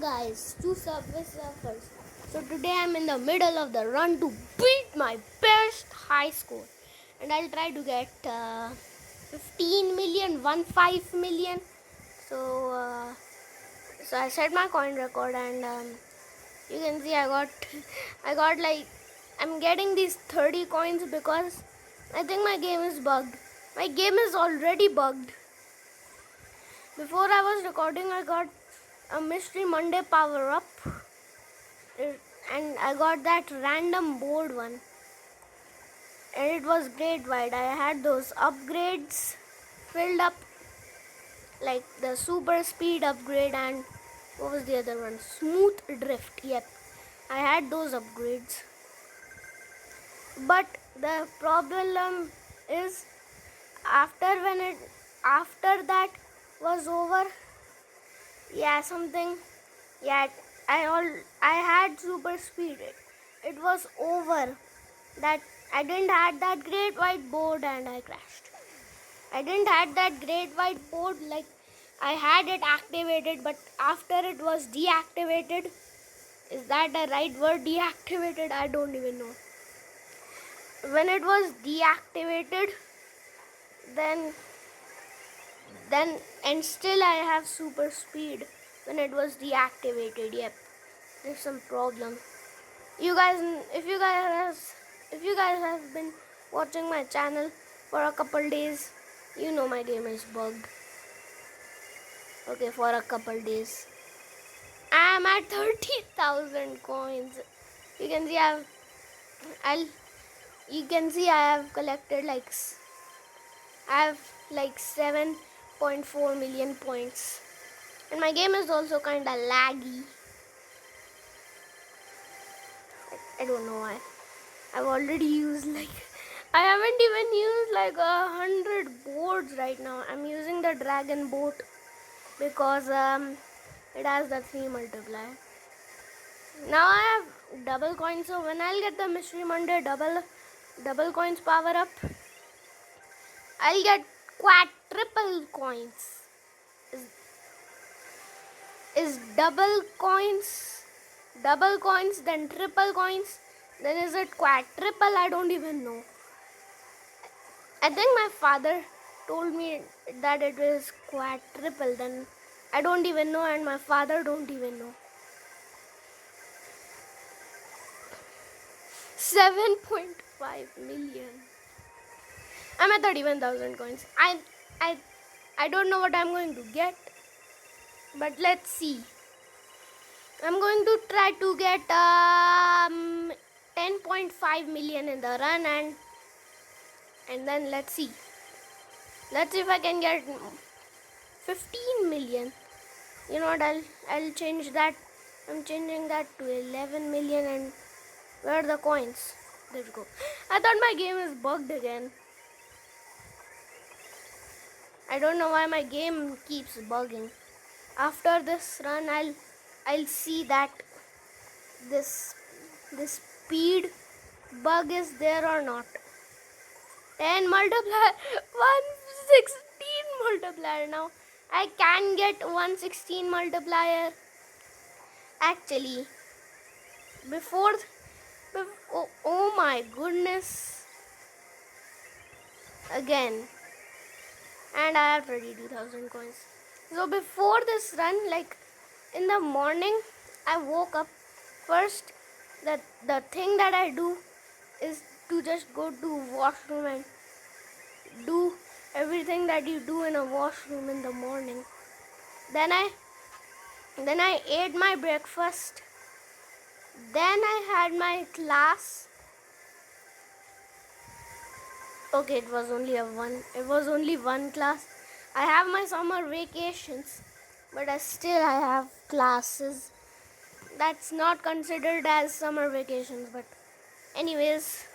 guys, to Subway Surfers. So today I'm in the middle of the run to beat my best high score, and I'll try to get 15 million, 15 million. So so I set my coin record, and you can see I got like I'm getting these 30 coins because I think my game is bugged. My game is already bugged. Before I was recording, I got a Mystery Monday power up, and I got that random board one, and it was great white. I had those upgrades filled up, like the super speed upgrade, and what was the other one? Smooth drift. Yep, I had those upgrades. But the problem is after that was over, yeah, something, yeah, I had super speed. It was over. That I didn't had that great white board and I crashed. I didn't had that great white board, like I had it activated, but after it was deactivated. Is that the right word, deactivated? I don't even know. When it was deactivated, then and still I have super speed when it was deactivated. Yep, there's some problem. You guys, if you guys have been watching my channel for a couple days, you know my game is bugged. Okay, for a couple days. I'm at 30,000 coins. You can see I have collected I have like 7.4 million points. And my game is also kinda laggy. I don't know why. I've already used I haven't even used 100 boards right now. I'm using the dragon boat because it has the 3 multiplier. Now I have double coins, so when I'll get the Mystery Monday double coins power up, I'll get quadruple coins. Is double coins then triple coins, then is it quadruple? I don't even know. I think my father told me that it is quadruple, then I don't even know, and my father don't even know. 7.5 million. I'm at 31,000 coins. I don't know what I'm going to get, but let's see. I'm going to try to get 10.5 million in the run, and then let's see. Let's see if I can get 15 million. You know what? I'll change that. I'm changing that to 11 million. And where are the coins? There we go. I thought my game is bugged again. I don't know why my game keeps bugging. After this run, I'll see that this speed bug is there or not. 10 multiplier, 116 multiplier. Now I can get 116 multiplier. Actually, before oh my goodness, again, and I have 32,000 coins. So before this run, like in the morning, I woke up. First, the thing that I do is to just go to washroom and do everything that you do in a washroom in the morning. Then I ate my breakfast. Then I had my class. Okay, it was only one class. I have my summer vacations, but I have classes. That's not considered as summer vacations, but anyways,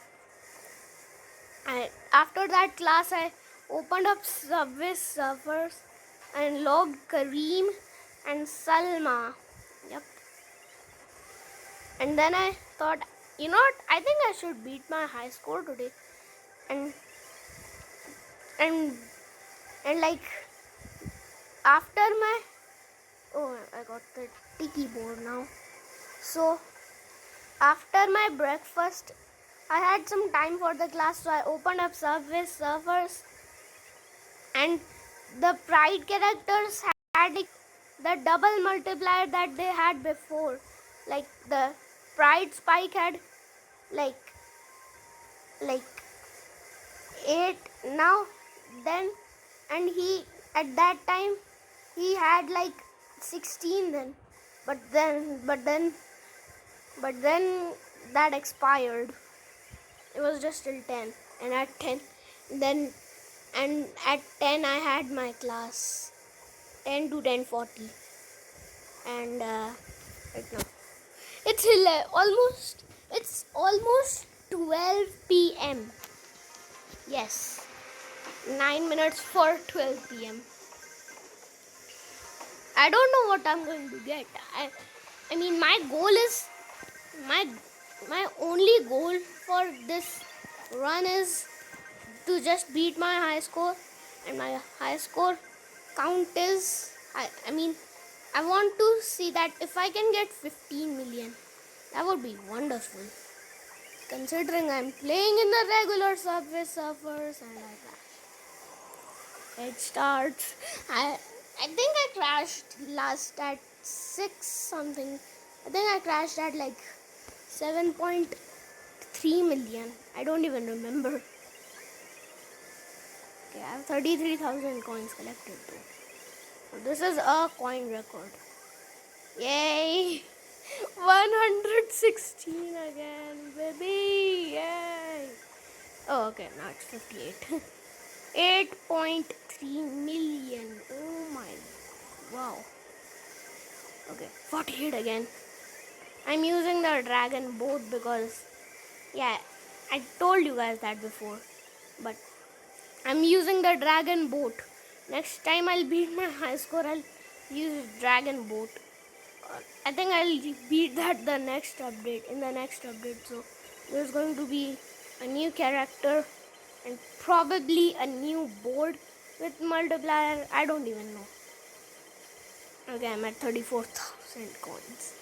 after that class I opened up Subway Surfers and logged Kareem and Salma. Yep. And then I thought, you know what? I think I should beat my high score today. And like after my Oh, I got the tiki board now. So after my breakfast, I had some time for the class, so I opened up Subway Surfers, and the Pride characters had like the double multiplier that they had before. Like the Pride Spike had like 8 now, then, and he at that time he had like 16 then, but then that expired. It was just till 10, and at 10 then, and at 10 I had my class, 10 to 10:40, and right now it's almost 12 p.m. Yes, 9 minutes for 12 p.m. I don't know what I'm going to get. I mean, my goal is my my only goal for this run is to just beat my high score, and my high score count is I want to see that if I can get 15 million, that would be wonderful. Considering I'm playing in the regular Subway Surfers and I crash. It starts. I think I crashed last at 6 something. I think I crashed at like 7.3 million. I don't even remember. Okay, I have 33,000 coins collected too. So this is a coin record. Yay! 116 again, baby! Yay! Oh, okay, now it's 58. 8.3 million. Oh my, wow. Okay, 48 again. I'm using the dragon boat because, yeah, I told you guys that before. But I'm using the dragon boat. Next time I'll beat my high score, I'll use dragon boat. I think I'll beat that in the next update. So there's going to be a new character and probably a new board with multiplier. I don't even know. Okay, I'm at 34,000 coins.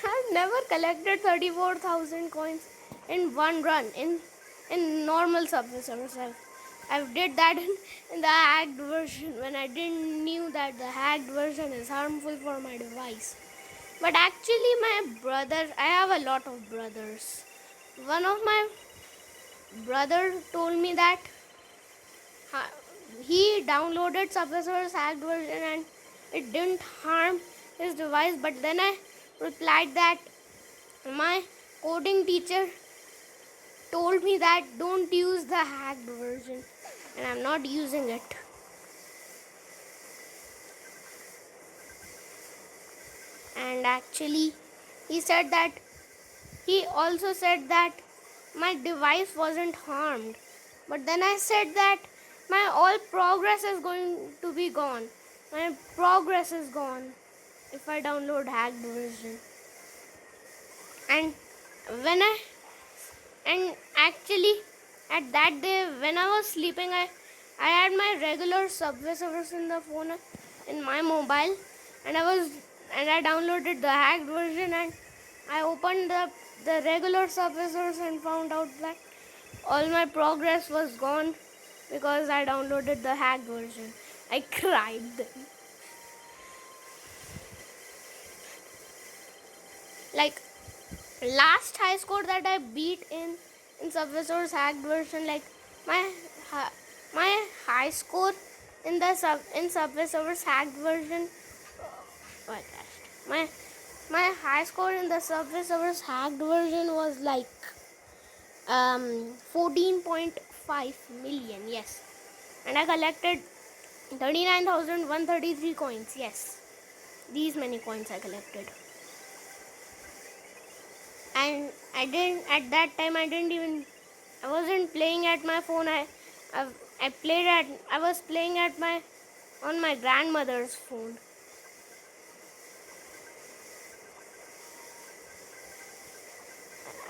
I've never collected 34,000 coins in one run in normal Subway Surfers. I've did that in the hacked version when I didn't knew that the hacked version is harmful for my device. But actually, I have a lot of brothers. One of my brother told me that he downloaded Subway Surfers hacked version and it didn't harm his device. But then I replied that my coding teacher told me that don't use the hacked version, and I'm not using it. And actually, he also said that my device wasn't harmed. But then I said that my all progress is going to be gone. My progress is gone if I download hacked version. And actually at that day when I was sleeping, I had my regular Subway Surfers in the phone in my mobile, and I downloaded the hacked version, and I opened the regular Subway Surfers and found out that all my progress was gone because I downloaded the hacked version. I cried then. Like last high score that I beat in Subway Surfers hacked version, like my high score in Subway Surfers hacked version. Oh, I crashed. My high score in the Subway Surfers hacked version was like 14.5 million. Yes, and I collected 39,133 coins. Yes, these many coins I collected. And at that time I wasn't playing at my phone. I was playing on my grandmother's phone.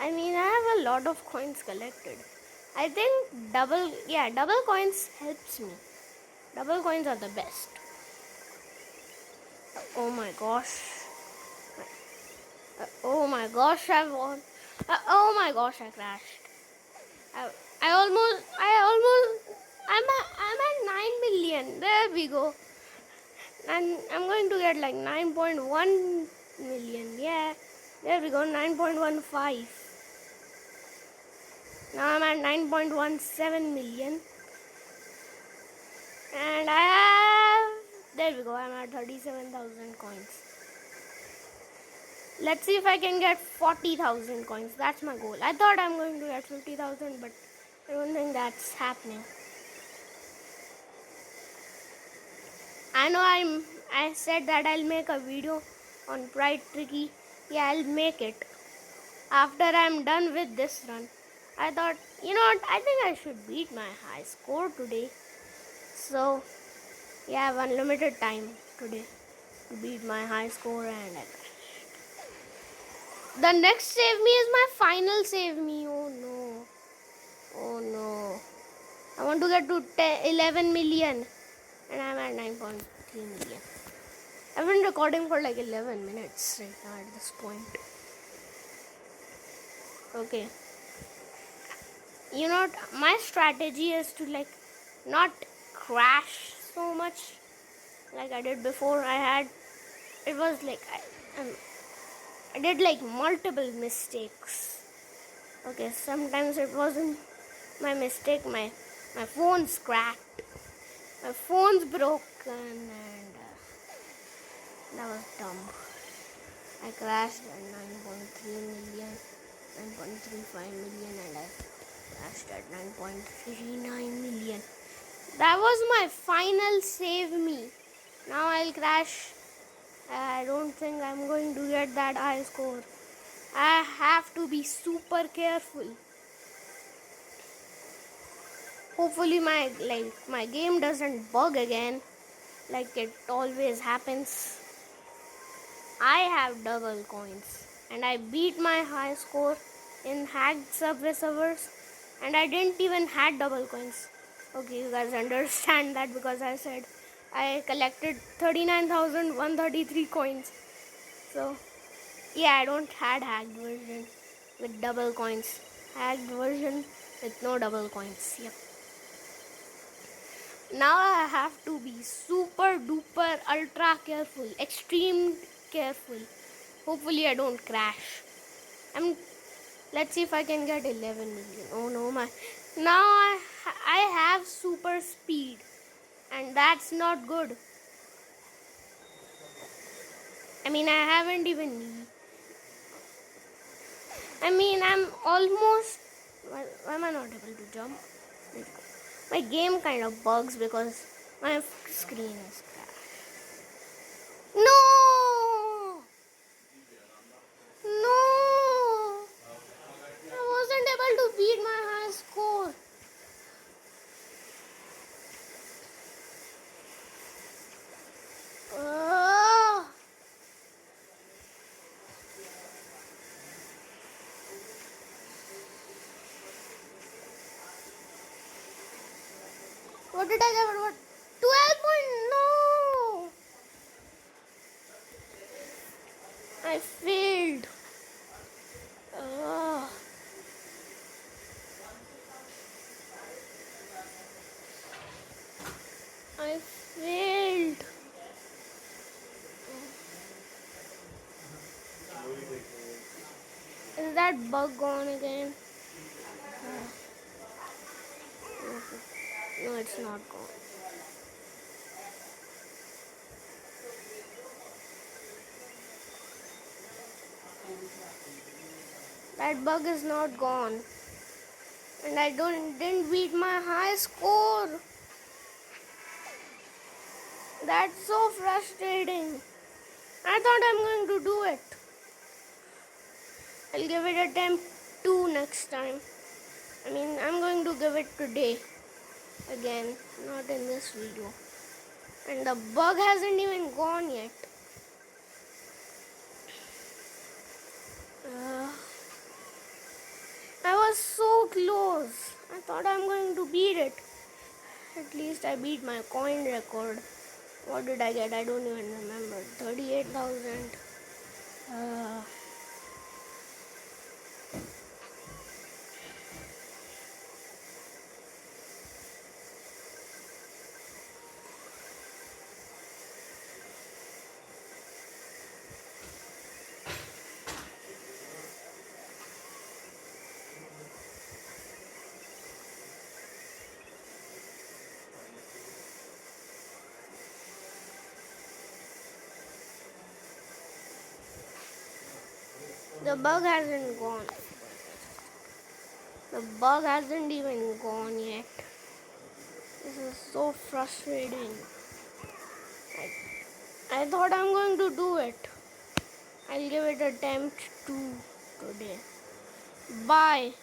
I mean, I have a lot of coins collected. I think double coins helps me. Double coins are the best. Oh my gosh. Oh my gosh, I won. Oh my gosh, I crashed. I'm at 9 million. There we go. And I'm going to get like 9.1 million. Yeah, there we go. 9.15. Now I'm at 9.17 million. And I have, there we go. I'm at 37,000 coins. Let's see if I can get 40,000 coins. That's my goal. I thought I'm going to get 50,000, but I don't think that's happening. I know I said that I'll make a video on Pride Tricky. Yeah, I'll make it after I'm done with this run. I thought, you know what, I think I should beat my high score today. So, yeah, I have unlimited time today to beat my high score, and the next save me is my final save me. Oh no. Oh no. I want to get to 11 million, and I'm at 9.3 million. I've been recording for like 11 minutes right now at this point. Okay. You know what? My strategy is to like not crash so much like I did before. It was like I did like multiple mistakes. Okay, sometimes it wasn't my mistake. My phone's cracked. My phone's broken, and that was dumb. I crashed at 9.3 million, 9.35 million, and I crashed at 9.39 million. That was my final save me. Now I'll crash. I don't think I'm going to get that high score. I have to be super careful. Hopefully my game doesn't bug again like it always happens. I have double coins and I beat my high score in hacked Subway servers, and I didn't even had double coins. Okay, you guys understand that because I said I collected 39,133 coins. So yeah, I don't had hacked version with double coins. Hacked version with no double coins. Yep. Now I have to be super duper ultra careful, extreme careful. Hopefully I don't crash. Let's see if I can get 11 million. Oh no, now I have super speed, and that's not good. I mean, I haven't even. I'm almost. Why am I not able to jump? My game kind of bugs because my screen is crashed. No! No! I wasn't able to beat my high score. Ugh. What did I get? What? 12 point? No! I failed. Ugh. I failed. Is that bug gone again? No, it's not gone. That bug is not gone. And I didn't beat my high score. That's so frustrating. I thought I'm going to do it. I'll give it attempt 2 next time. I'm going to give it today. Again, not in this video. And the bug hasn't even gone yet. I was so close. I thought I'm going to beat it. At least I beat my coin record. What did I get? I don't even remember. 38,000. The bug hasn't gone. The bug hasn't even gone yet. This is so frustrating. I thought I'm going to do it. I'll give it attempt 2 today. Bye.